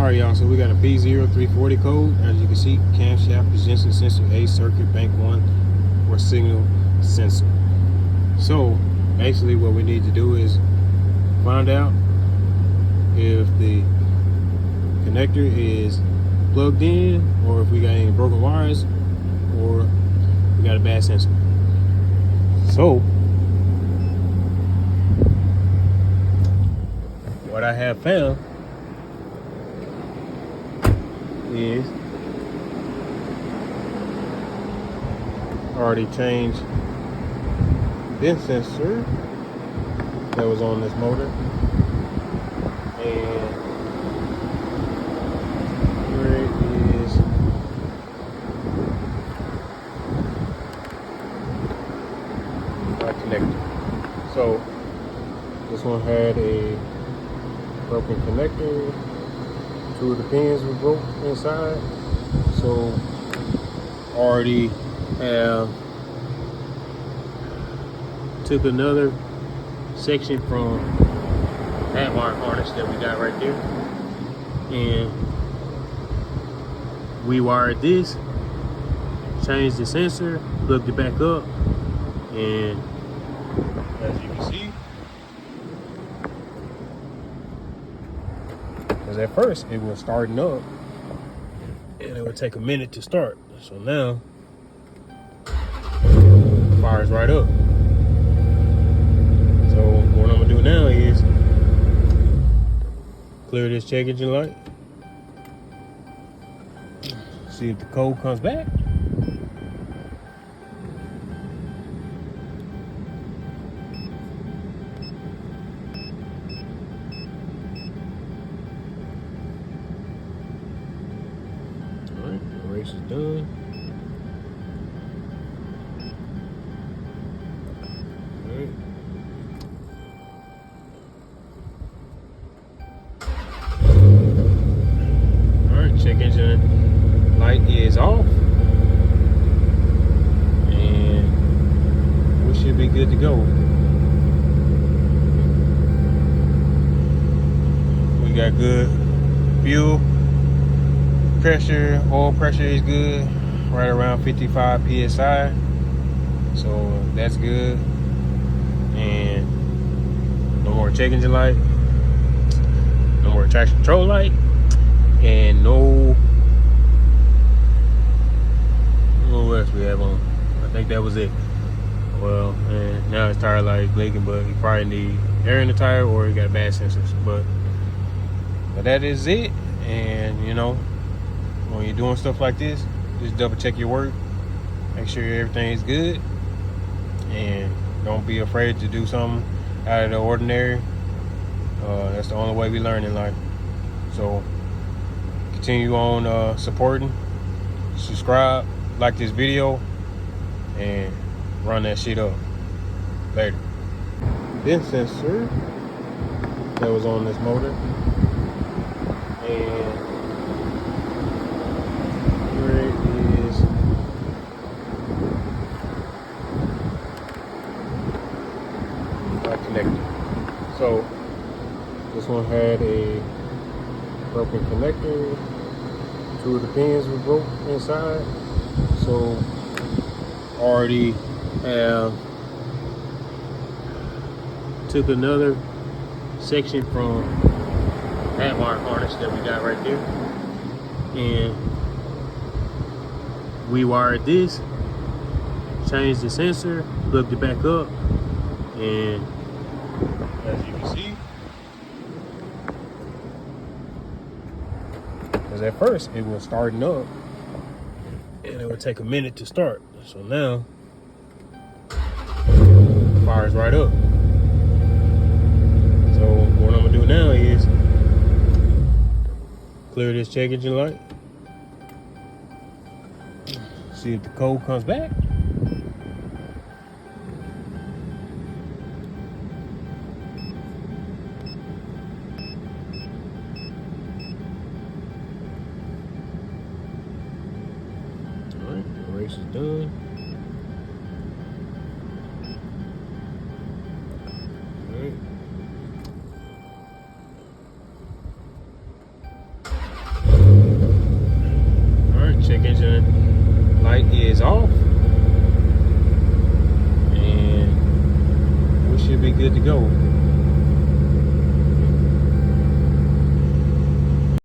Alright y'all, so we got a P0340 code. As you can see, camshaft position sensor A, circuit bank 1 or signal sensor. So basically what we need to do is find out if the connector is plugged in, or if we got any broken wires, or we got a bad sensor. So what I have found is already changed this sensor that was on this motor, and here it is. My connector. So this one had a broken connector. 2 of the pins were broke inside, so already have took another section from that wire harness that we got right there, and we wired this, changed the sensor, plugged it back up, and as you can see, because at first it was starting up and it would take a minute to start. So now it fires right up. So what I'm gonna do now is clear this check engine light, see if the code comes back. Race is done. Alright. Alright, check engine light is off. And we should be good to go. We got good fuel pressure, oil pressure is good, right around 55 psi, so that's good. And no more check engine light, no more traction control light, and no, what else we have on? I think that was it. Well, and now his tire light is blinking, but he probably need air in the tire, or he got bad sensors. But that is it. And you know, when you're doing stuff like this, just double check your work, make sure everything is good, and don't be afraid to do something out of the ordinary. That's the only way we learn in life. So continue on supporting, subscribe, like this video, and run that shit up. Later. This sensor that was on this motor, and connector. So this one had a broken connector. 2 of the pins were broke inside, so already have took another section from that wire harness that we got right there, and we wired this, changed the sensor, plugged it back up, and as you can see, because at first it was starting up and it would take a minute to start. So now it fires right up. So what I'm gonna do now is clear this check engine light, see if the code comes back. Race is done. All right. check engine light is off, and we should be good to go.